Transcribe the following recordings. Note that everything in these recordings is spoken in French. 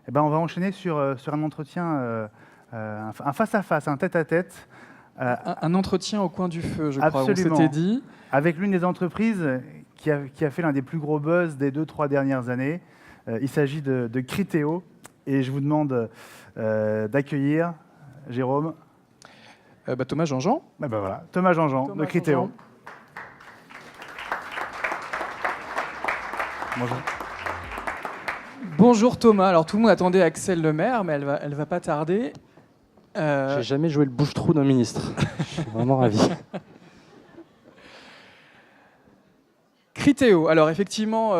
Eh ben, on va enchaîner sur un entretien, un face-à-face, un tête-à-tête. Un entretien au coin du feu, je crois, on Absolument. s'était dit. Avec l'une des entreprises qui a fait l'un des plus gros buzz des 2-3 dernières années. Il s'agit de Criteo. Et je vous demande d'accueillir Jérôme. Thomas Jean-Jean. Voilà, Thomas Jean-Jean de Criteo. Bonjour. Bonjour Thomas. Alors tout le monde attendait Axelle Lemaire, mais elle va pas tarder. J'ai jamais joué le bouche-trou d'un ministre. Je suis vraiment ravi. Criteo. Alors effectivement,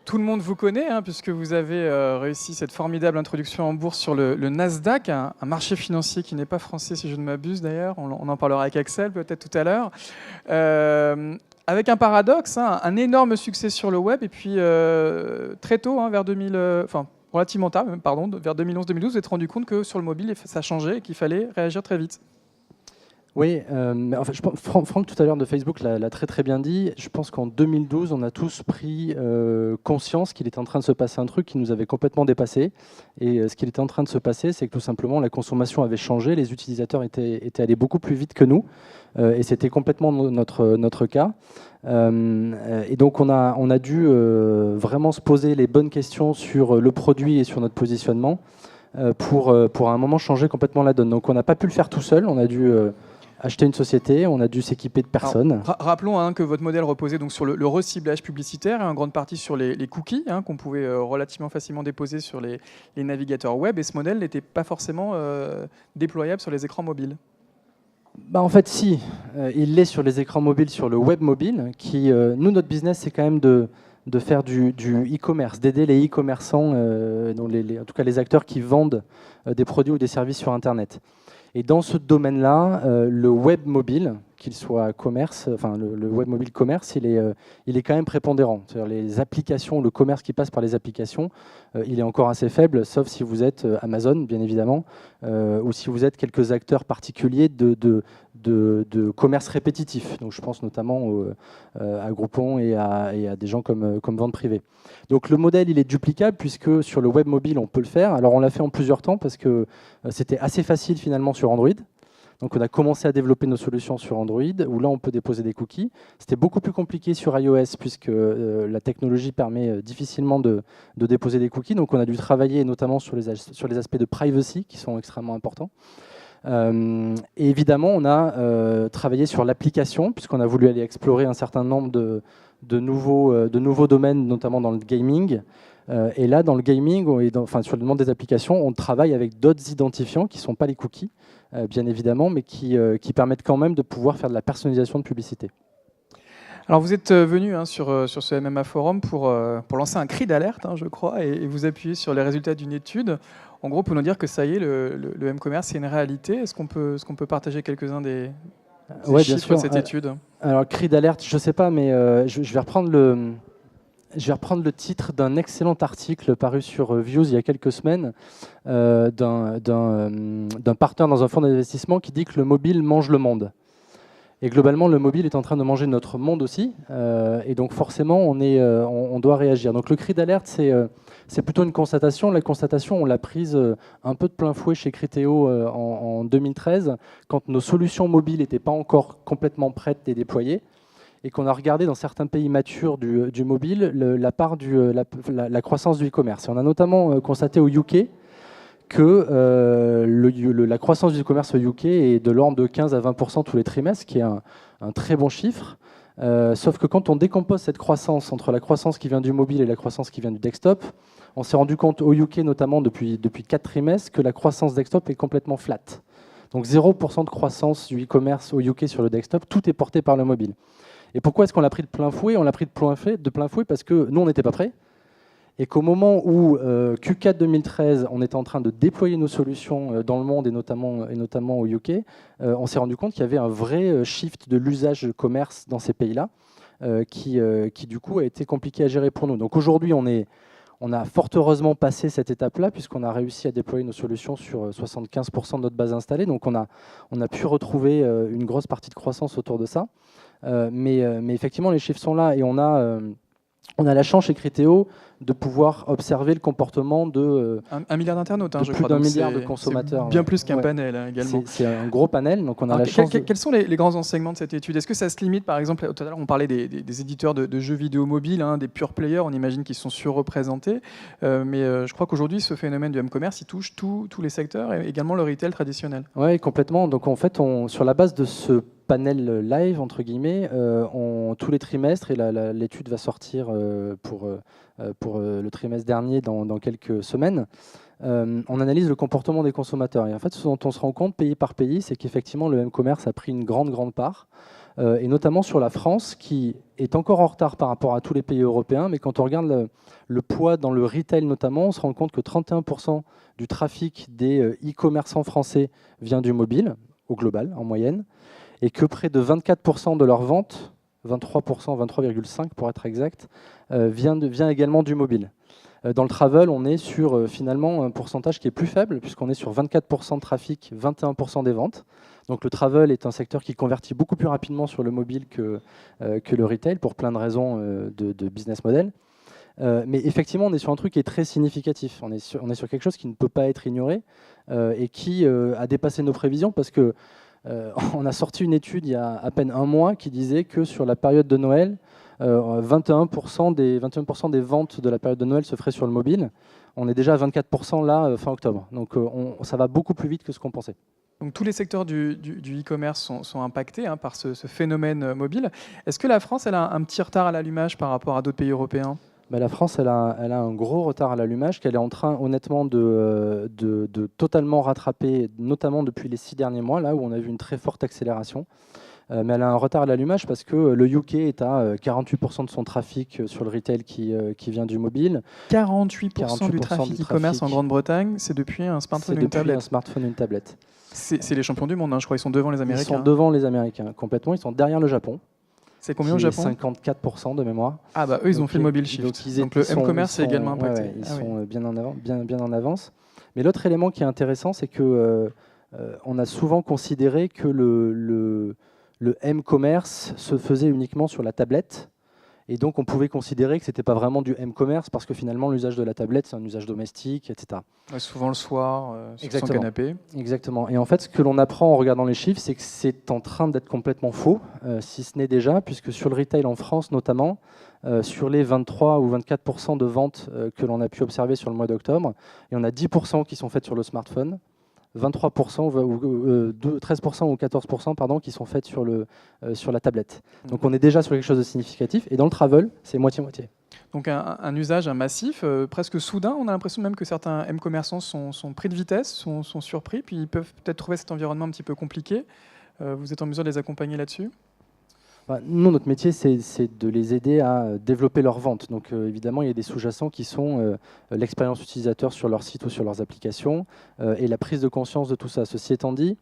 tout le monde vous connaît, puisque vous avez réussi cette formidable introduction en bourse sur le Nasdaq, un marché financier qui n'est pas français, si je ne m'abuse d'ailleurs. On en parlera avec Axelle peut-être tout à l'heure. Avec un paradoxe, un énorme succès sur le web, et puis très tôt, vers 2000, relativement tard, pardon, vers 2011-2012, vous êtes rendu compte que sur le mobile, ça changeait et qu'il fallait réagir très vite. Oui, mais en fait, Franck tout à l'heure de Facebook l'a très très bien dit. Je pense qu'en 2012, on a tous pris conscience qu'il était en train de se passer un truc qui nous avait complètement dépassé. Et ce qu'il était en train de se passer, c'est que tout simplement la consommation avait changé, les utilisateurs étaient allés beaucoup plus vite que nous, et c'était complètement notre cas. Et donc on a dû vraiment se poser les bonnes questions sur le produit et sur notre positionnement pour à un moment changer complètement la donne. Donc on n'a pas pu le faire tout seul, on a dû acheter une société, on a dû s'équiper de personnes. Alors, rappelons que votre modèle reposait donc sur le reciblage publicitaire et en grande partie sur les cookies qu'on pouvait relativement facilement déposer sur les navigateurs web, et ce modèle n'était pas forcément déployable sur les écrans mobiles. En fait, si. Il l'est sur les écrans mobiles, sur le web mobile, qui, nous, notre business, c'est quand même de faire du e-commerce, d'aider les e-commerçants, en tout cas les acteurs qui vendent des produits ou des services sur Internet. Et dans ce domaine-là, le web mobile, qu'il soit commerce, le web mobile commerce, il est quand même prépondérant. C'est-à-dire les applications, le commerce qui passe par les applications, il est encore assez faible, sauf si vous êtes Amazon, bien évidemment, ou si vous êtes quelques acteurs particuliers de commerce répétitif. Donc je pense notamment à Groupon et à des gens comme Vente Privée. Donc le modèle, il est duplicable puisque sur le web mobile, on peut le faire. Alors on l'a fait en plusieurs temps parce que c'était assez facile finalement sur Android. Donc on a commencé à développer nos solutions sur Android, où là on peut déposer des cookies. C'était beaucoup plus compliqué sur iOS, puisque la technologie permet difficilement de déposer des cookies. Donc on a dû travailler notamment sur les aspects de privacy, qui sont extrêmement importants. Et évidemment, on a travaillé sur l'application, puisqu'on a voulu aller explorer un certain nombre de nouveaux domaines, notamment dans le gaming. Et là, dans le gaming, sur le monde des applications, on travaille avec d'autres identifiants qui ne sont pas les cookies, bien évidemment, mais qui permettent quand même de pouvoir faire de la personnalisation de publicité. Alors vous êtes venu sur ce MMA Forum pour lancer un cri d'alerte, je crois, et vous appuyer sur les résultats d'une étude. En gros, pour nous dire que ça y est, le m-commerce, c'est une réalité. Est-ce qu'on peut partager quelques-uns des chiffres de cette étude ? Alors, cri d'alerte, je ne sais pas, mais je vais reprendre le titre d'un excellent article paru sur Views il y a quelques semaines d'un partenaire dans un fonds d'investissement qui dit que le mobile mange le monde. Et globalement, le mobile est en train de manger notre monde aussi. Et donc forcément, on doit réagir. Donc le cri d'alerte, c'est plutôt une constatation. La constatation, on l'a prise un peu de plein fouet chez Criteo en 2013, quand nos solutions mobiles n'étaient pas encore complètement prêtes et déployées, et qu'on a regardé dans certains pays matures du mobile la croissance du e-commerce. On a notamment constaté au UK que la croissance du e-commerce au UK est de l'ordre de 15 à 20% tous les trimestres, qui est un très bon chiffre. Sauf que quand on décompose cette croissance entre la croissance qui vient du mobile et la croissance qui vient du desktop, on s'est rendu compte au UK notamment depuis 4 trimestres que la croissance desktop est complètement flat. Donc 0% de croissance du e-commerce au UK sur le desktop, tout est porté par le mobile. Et pourquoi est-ce qu'on l'a pris de plein fouet ? On l'a pris de plein fouet parce que nous, on n'était pas prêts. Et qu'au moment où Q4 2013, on était en train de déployer nos solutions dans le monde et notamment au UK, on s'est rendu compte qu'il y avait un vrai shift de l'usage de commerce dans ces pays-là qui du coup a été compliqué à gérer pour nous. Donc aujourd'hui, on a fort heureusement passé cette étape-là puisqu'on a réussi à déployer nos solutions sur 75% de notre base installée. Donc on a pu retrouver une grosse partie de croissance autour de ça. Mais effectivement, les chiffres sont là et on a On a la chance chez Criteo de pouvoir observer le comportement de, 1 milliard d'internautes, de je plus crois. d'un Donc milliard de c'est consommateurs. bien plus qu'un Ouais. panel également. C'est un gros panel, donc on a Alors, la chance. quels sont les grands enseignements de cette étude? Est-ce que ça se limite, par exemple, tout à l'heure on parlait des éditeurs de jeux vidéo mobiles, des pure players, on imagine qu'ils sont surreprésentés, mais je crois qu'aujourd'hui ce phénomène du m-commerce, il touche tous les secteurs et également le retail traditionnel. Oui, complètement. Donc en fait, sur la base de ce panel live, entre guillemets, tous les trimestres, et l'étude va sortir pour le trimestre dernier dans quelques semaines, on analyse le comportement des consommateurs. Et en fait, ce dont on se rend compte, pays par pays, c'est qu'effectivement, le m-commerce a pris une grande part, et notamment sur la France, qui est encore en retard par rapport à tous les pays européens. Mais quand on regarde le poids dans le retail notamment, on se rend compte que 31% du trafic des e-commerçants français vient du mobile, au global, en moyenne, et que près de 24% de leurs ventes, 23%, 23,5% pour être exact, vient également du mobile. Dans le travel, on est sur finalement un pourcentage qui est plus faible, puisqu'on est sur 24% de trafic, 21% des ventes. Donc le travel est un secteur qui convertit beaucoup plus rapidement sur le mobile que le retail, pour plein de raisons de business model. Mais effectivement, on est sur un truc qui est très significatif. On est sur quelque chose qui ne peut pas être ignoré et qui a dépassé nos prévisions, parce que on a sorti une étude il y a à peine un mois qui disait que sur la période de Noël, 21% des ventes de la période de Noël se feraient sur le mobile. On est déjà à 24% là, fin octobre. Donc ça va beaucoup plus vite que ce qu'on pensait. Donc tous les secteurs du e-commerce sont impactés par ce phénomène mobile. Est-ce que la France elle a un petit retard à l'allumage par rapport à d'autres pays européens? La France, elle a un gros retard à l'allumage qu'elle est en train, honnêtement, de totalement rattraper, notamment depuis les 6 derniers mois, là où on a vu une très forte accélération. Mais elle a un retard à l'allumage parce que le UK est à 48% de son trafic sur le retail qui vient du mobile. 48% du trafic e-commerce en Grande-Bretagne, c'est depuis un smartphone ou une tablette. C'est depuis un smartphone ou une tablette. C'est les champions du monde, je crois. Ils sont devant les Américains. Ils sont devant les Américains, complètement. Ils sont derrière le Japon. C'est combien au Japon? 54% de mémoire. Ah bah eux, ils ont fait le mobile shift. Donc le m-commerce est également impacté. Ils sont bien en avance. Mais l'autre élément qui est intéressant, c'est que on a souvent considéré que le m-commerce se faisait uniquement sur la tablette. Et donc, on pouvait considérer que ce n'était pas vraiment du m-commerce parce que finalement, l'usage de la tablette, c'est un usage domestique, etc. Ouais, souvent le soir, sur son canapé. Exactement. Et en fait, ce que l'on apprend en regardant les chiffres, c'est que c'est en train d'être complètement faux, si ce n'est déjà, puisque sur le retail en France notamment, sur les 23 ou 24% de ventes que l'on a pu observer sur le mois d'octobre, il y en a 10% qui sont faites sur le smartphone, 23% ou 13% ou 14% pardon, qui sont faites sur la tablette. Donc on est déjà sur quelque chose de significatif. Et dans le travel, c'est moitié-moitié. Donc un usage massif, presque soudain. On a l'impression même que certains m-commerçants sont pris de vitesse, sont surpris, puis ils peuvent peut-être trouver cet environnement un petit peu compliqué. Vous êtes en mesure de les accompagner là-dessus? Nous, notre métier, c'est de les aider à développer leur vente. Donc, évidemment, il y a des sous-jacents qui sont l'expérience utilisateur sur leur site ou sur leurs applications et la prise de conscience de tout ça. Ceci étant dit,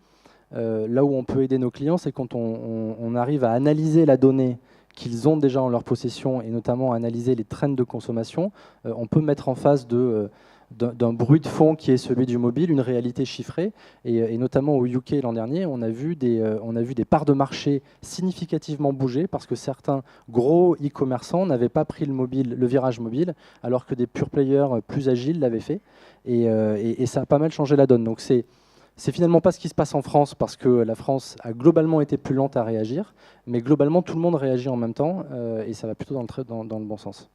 là où on peut aider nos clients, c'est quand on arrive à analyser la donnée qu'ils ont déjà en leur possession et notamment à analyser les trends de consommation. On peut mettre en face d'un bruit de fond qui est celui du mobile, une réalité chiffrée. Et notamment au UK l'an dernier, on a vu des parts de marché significativement bouger parce que certains gros e-commerçants n'avaient pas pris le virage mobile, alors que des pure players plus agiles l'avaient fait. Et ça a pas mal changé la donne. Donc c'est finalement pas ce qui se passe en France, parce que la France a globalement été plus lente à réagir, mais globalement tout le monde réagit en même temps et ça va plutôt dans le bon sens.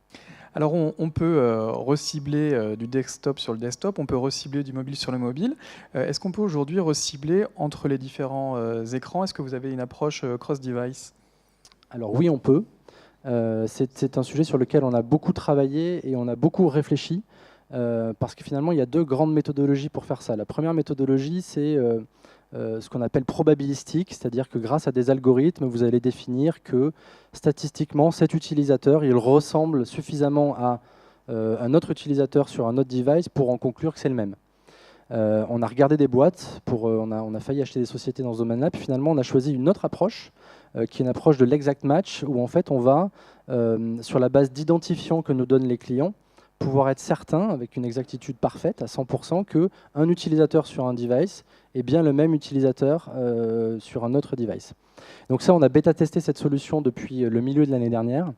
Alors on peut recibler du desktop sur le desktop, on peut recibler du mobile sur le mobile. Est-ce qu'on peut aujourd'hui recibler entre les différents écrans? Est-ce que vous avez une approche cross-device? Alors oui, on peut. C'est un sujet sur lequel on a beaucoup travaillé et on a beaucoup réfléchi, parce que finalement il y a 2 grandes méthodologies pour faire ça. La première méthodologie, c'est ce qu'on appelle probabilistique, c'est-à-dire que grâce à des algorithmes, vous allez définir que statistiquement, cet utilisateur, il ressemble suffisamment à un autre utilisateur sur un autre device pour en conclure que c'est le même. On a regardé des boîtes, on a failli acheter des sociétés dans ce domaine-là, puis finalement on a choisi une autre approche, qui est une approche de l'exact match, où en fait on va, sur la base d'identifiants que nous donnent les clients, pouvoir être certain, avec une exactitude parfaite, à 100%, qu'un utilisateur sur un device est bien le même utilisateur sur un autre device. Donc ça, on a bêta-testé cette solution depuis le milieu de l'année dernière.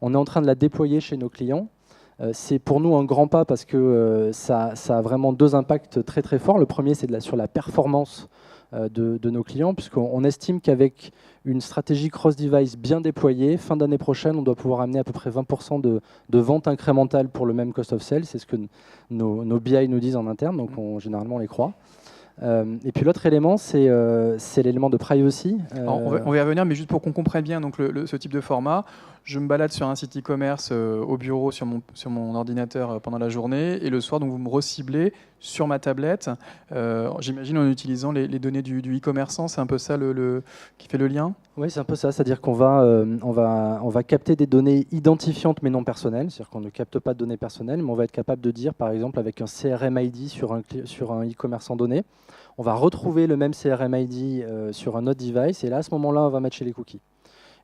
On est en train de la déployer chez nos clients. C'est pour nous un grand pas parce que ça a vraiment deux impacts très très forts. Le premier, c'est sur la performance de nos clients, puisqu'on estime qu'avec une stratégie cross-device bien déployée, fin d'année prochaine, on doit pouvoir amener à peu près 20% de ventes incrémentales pour le même cost of sale. C'est ce que nos BI nous disent en interne, donc généralement on les croit. Et puis l'autre élément, c'est l'élément de privacy. Alors, on va y revenir, mais juste pour qu'on comprenne bien donc ce type de format, je me balade sur un site e-commerce au bureau sur mon ordinateur pendant la journée, et le soir, donc, vous me reciblez sur ma tablette, j'imagine en utilisant les données du e-commerçant. C'est un peu ça qui fait le lien? Oui, c'est un peu ça, c'est-à-dire qu'on va capter des données identifiantes mais non personnelles, c'est-à-dire qu'on ne capte pas de données personnelles, mais on va être capable de dire, par exemple, avec un CRM ID sur un e-commerçant donné, on va retrouver le même CRM ID sur un autre device, et là, à ce moment-là, on va matcher les cookies.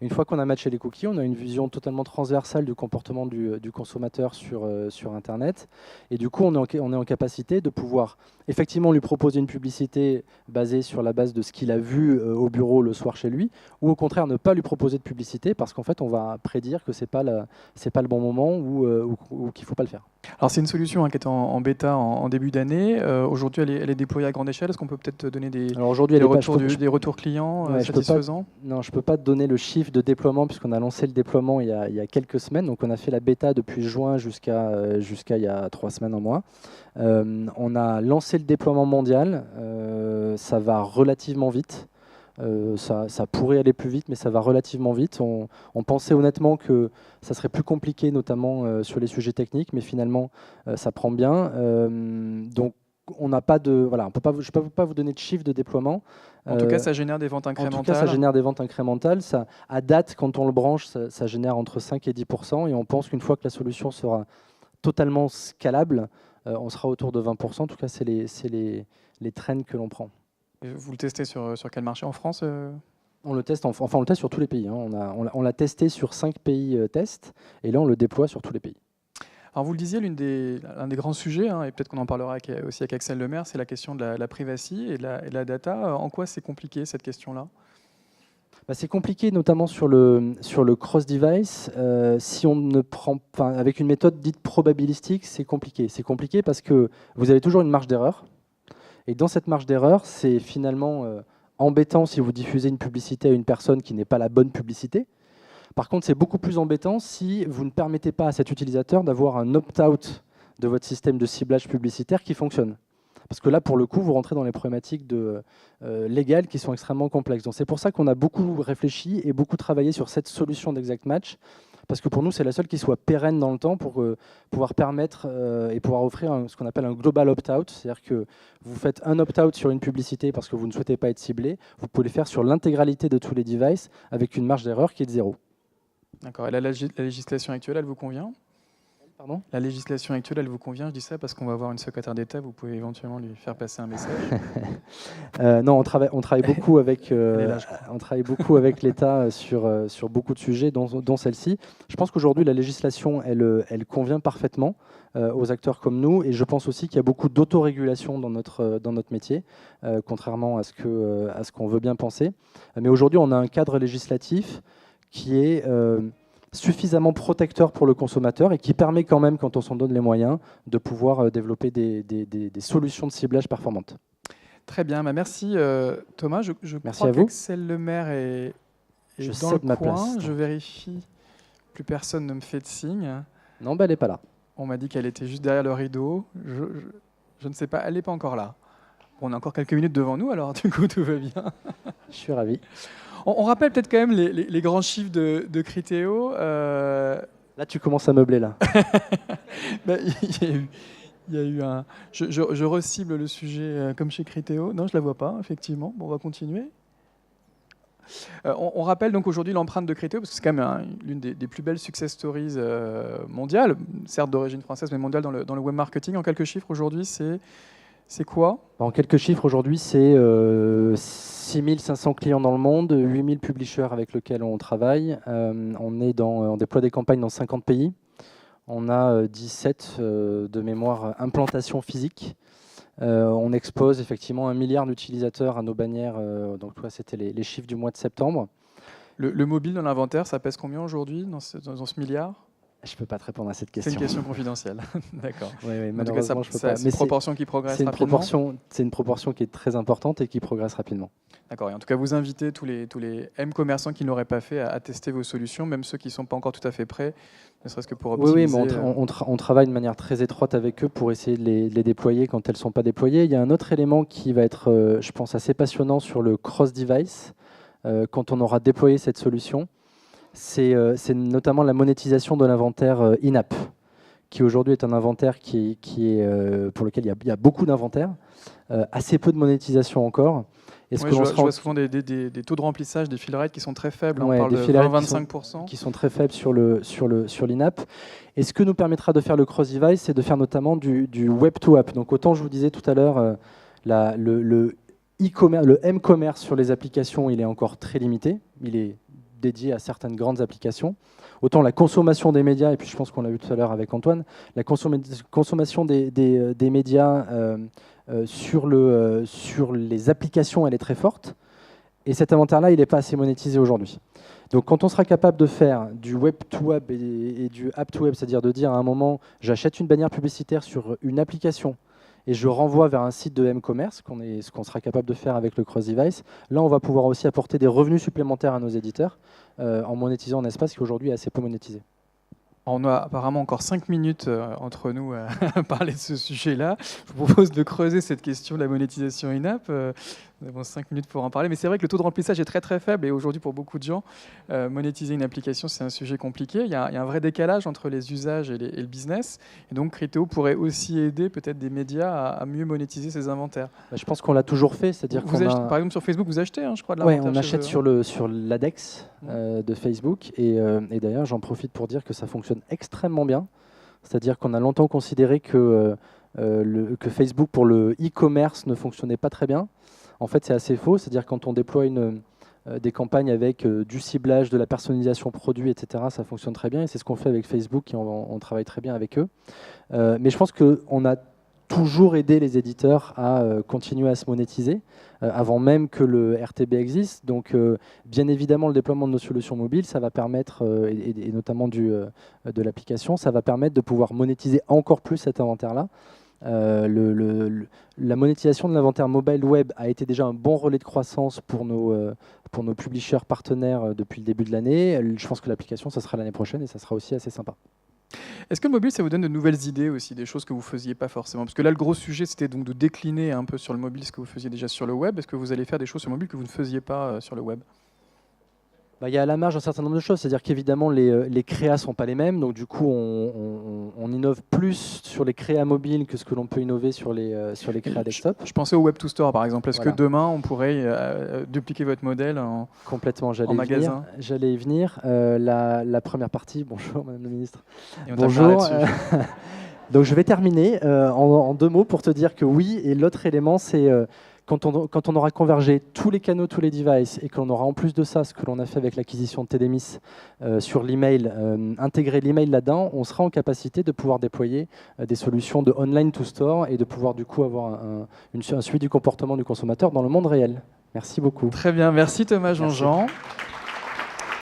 Une fois qu'on a matché les cookies, on a une vision totalement transversale du comportement du consommateur sur Internet. Et du coup, on est en capacité de pouvoir effectivement lui proposer une publicité basée sur la base de ce qu'il a vu au bureau le soir chez lui, ou au contraire ne pas lui proposer de publicité parce qu'en fait, on va prédire que ce n'est pas le bon moment ou qu'il ne faut pas le faire. Alors c'est une solution qui est en bêta en début d'année. Aujourd'hui, elle est déployée à grande échelle. Est-ce qu'on peut peut-être donner des retours clients satisfaisants? Non, je ne peux pas te donner le chiffre de déploiement puisqu'on a lancé le déploiement il y a quelques semaines. Donc on a fait la bêta depuis juin jusqu'à il y a 3 semaines en mois. On a lancé le déploiement mondial. Ça va relativement vite. Ça pourrait aller plus vite, mais ça va relativement vite. On pensait honnêtement que ça serait plus compliqué, notamment sur les sujets techniques, mais finalement, ça prend bien. Donc, on n'a pas de, voilà, je ne peux pas vous donner de chiffre de déploiement. En tout cas, ça génère des ventes incrémentales. En tout cas, ça génère des ventes incrémentales. À date, quand on le branche, ça génère entre 5 et 10%, et on pense qu'une fois que la solution sera totalement scalable, on sera autour de 20%. En tout cas, c'est les trends que l'on prend. Vous le testez sur quel marché? En France? On le teste, on le teste sur tous les pays. Hein. On l'a testé sur 5 pays tests, et là on le déploie sur tous les pays. Alors vous le disiez, l'un des grands sujets, et peut-être qu'on en parlera aussi avec Axel Lemaire, c'est la question de la privacy et de la data. En quoi c'est compliqué cette question-là? C'est compliqué notamment sur le cross-device. Si on ne prend, avec une méthode dite probabilistique, c'est compliqué. C'est compliqué parce que vous avez toujours une marge d'erreur. Et dans cette marge d'erreur, c'est finalement embêtant si vous diffusez une publicité à une personne qui n'est pas la bonne publicité. Par contre, c'est beaucoup plus embêtant si vous ne permettez pas à cet utilisateur d'avoir un opt-out de votre système de ciblage publicitaire qui fonctionne. Parce que là, pour le coup, vous rentrez dans les problématiques légales qui sont extrêmement complexes. Donc c'est pour ça qu'on a beaucoup réfléchi et beaucoup travaillé sur cette solution d'Exact Match. Parce que pour nous, c'est la seule qui soit pérenne dans le temps pour pouvoir permettre et pouvoir offrir ce qu'on appelle un global opt-out. C'est-à-dire que vous faites un opt-out sur une publicité parce que vous ne souhaitez pas être ciblé. Vous pouvez le faire sur l'intégralité de tous les devices avec une marge d'erreur qui est de 0. D'accord. Et la législation actuelle, elle vous convient? Pardon ? La législation actuelle, elle vous convient? Je dis ça parce qu'on va avoir une secrétaire d'État. Vous pouvez éventuellement lui faire passer un message. Non, on travaille beaucoup avec l'État sur beaucoup de sujets, dont celle-ci. Je pense qu'aujourd'hui, la législation, elle convient parfaitement aux acteurs comme nous, et je pense aussi qu'il y a beaucoup d'autorégulation dans notre métier, contrairement à ce qu'on veut bien penser. Mais aujourd'hui, on a un cadre législatif qui est suffisamment protecteur pour le consommateur et qui permet quand même, quand on s'en donne les moyens, de pouvoir développer des solutions de ciblage performantes. Très bien, merci Thomas. Je merci crois à vous. qu'Axel Lemaire est dans le coin. Je vérifie. Plus personne ne me fait de signe. Non, elle n'est pas là. On m'a dit qu'elle était juste derrière le rideau. Je ne sais pas, elle n'est pas encore là. Bon, on a encore quelques minutes devant nous, alors du coup tout va bien. Je suis ravi. On rappelle peut-être quand même les grands chiffres de Criteo. Là, tu commences à meubler, là. Il y a eu un... Je recible le sujet comme chez Criteo. Non, je ne la vois pas, effectivement. Bon, on va continuer. On rappelle donc aujourd'hui l'empreinte de Criteo, parce que c'est quand même l'une des plus belles success stories mondiales, certes d'origine française, mais mondiale dans le web marketing. En quelques chiffres, aujourd'hui, c'est quoi? En quelques chiffres, aujourd'hui, c'est 6500 clients dans le monde, 8000 publishers avec lesquels on travaille. On déploie des campagnes dans 50 pays. On a 17 de mémoire implantations physiques. On expose effectivement 1 milliard d'utilisateurs à nos bannières. Donc, c'était les chiffres du mois de septembre. Le mobile dans l'inventaire, ça pèse combien aujourd'hui dans ce milliard ? Je ne peux pas te répondre à cette question. C'est une question confidentielle. D'accord. Oui, En tout cas, malheureusement, je peux pas. c'est une proportion qui progresse rapidement. C'est une proportion qui est très importante et qui progresse rapidement. D'accord. Et en tout cas, vous invitez tous les M-commerçants qui ne l'auraient pas fait à tester vos solutions, même ceux qui ne sont pas encore tout à fait prêts, ne serait-ce que pour optimiser. Oui, mais on travaille de manière très étroite avec eux pour essayer de les déployer quand elles ne sont pas déployées. Il y a un autre élément qui va être, je pense, assez passionnant sur le cross-device. Quand on aura déployé cette solution, c'est notamment la monétisation de l'inventaire in-app, qui aujourd'hui est un inventaire qui est, pour lequel il y a beaucoup d'inventaire, assez peu de monétisation encore. Je vois souvent des taux de remplissage des fill rates qui sont très faibles. Ouais, on parle de 20-25%. Qui sont très faibles sur l'in-app. Et ce que nous permettra de faire le cross-device, c'est de faire notamment du web-to-app. Donc autant je vous disais tout à l'heure, le e-commerce, le m-commerce sur les applications, il est encore très limité. Il est dédié à certaines grandes applications. Autant la consommation des médias, et puis je pense qu'on l'a vu tout à l'heure avec Antoine, la consommation des médias sur les applications, elle est très forte. Et cet inventaire-là, il n'est pas assez monétisé aujourd'hui. Donc quand on sera capable de faire du web-to-web et du app-to-web, c'est-à-dire de dire à un moment, j'achète une bannière publicitaire sur une application, et je renvoie vers un site de m-commerce, ce qu'on sera capable de faire avec le cross-device. Là, on va pouvoir aussi apporter des revenus supplémentaires à nos éditeurs en monétisant un espace qui aujourd'hui est assez peu monétisé. On a apparemment encore 5 minutes entre nous à parler de ce sujet-là. Je vous propose de creuser cette question de la monétisation in-app. Nous avons 5 minutes pour en parler. Mais c'est vrai que le taux de remplissage est très très faible. Et aujourd'hui, pour beaucoup de gens, monétiser une application, c'est un sujet compliqué. Il y a un vrai décalage entre les usages et le business. Et donc, Criteo pourrait aussi aider peut-être des médias à mieux monétiser ces inventaires. Je pense qu'on l'a toujours fait. C'est-à-dire Par exemple, sur Facebook, vous achetez, je crois, de l'inventaire. Oui, on achète sur l'ADEX de Facebook. Et d'ailleurs, j'en profite pour dire que ça fonctionne extrêmement bien. C'est-à-dire qu'on a longtemps considéré que Facebook, pour le e-commerce, ne fonctionnait pas très bien. En fait, c'est assez faux. C'est-à-dire quand on déploie des campagnes avec du ciblage, de la personnalisation produit, etc., ça fonctionne très bien. Et c'est ce qu'on fait avec Facebook et on travaille très bien avec eux. Mais je pense qu'on a toujours aidé les éditeurs à continuer à se monétiser avant même que le RTB existe. Donc, bien évidemment, le déploiement de nos solutions mobiles, ça va permettre, et notamment de l'application, ça va permettre de pouvoir monétiser encore plus cet inventaire-là. La monétisation de l'inventaire mobile web a été déjà un bon relais de croissance pour nos publishers partenaires depuis le début de l'année. Je pense que l'application, ça sera l'année prochaine et ça sera aussi assez sympa. Est-ce que le mobile, ça vous donne de nouvelles idées aussi, des choses que vous ne faisiez pas forcément? Parce que là, le gros sujet, c'était donc de décliner un peu sur le mobile ce que vous faisiez déjà sur le web. Est-ce que vous allez faire des choses sur le mobile que vous ne faisiez pas sur le web? Il y a à la marge un certain nombre de choses, c'est-à-dire qu'évidemment les créas ne sont pas les mêmes, donc du coup on innove plus sur les créas mobiles que ce que l'on peut innover sur les créas desktop. Je pensais au Web to Store par exemple, est-ce que demain on pourrait dupliquer votre modèle complètement, en magasin? J'allais y venir. La première partie, bonjour Madame la Ministre. Bonjour. Donc je vais terminer en 2 mots pour te dire que oui, et l'autre élément c'est... Quand on aura convergé tous les canaux, tous les devices, et qu'on aura en plus de ça ce que l'on a fait avec l'acquisition de TDMIS sur l'email, intégrer l'email là-dedans, on sera en capacité de pouvoir déployer des solutions de online to store et de pouvoir du coup avoir un suivi du comportement du consommateur dans le monde réel. Merci beaucoup. Très bien, merci Thomas Jean-Jean.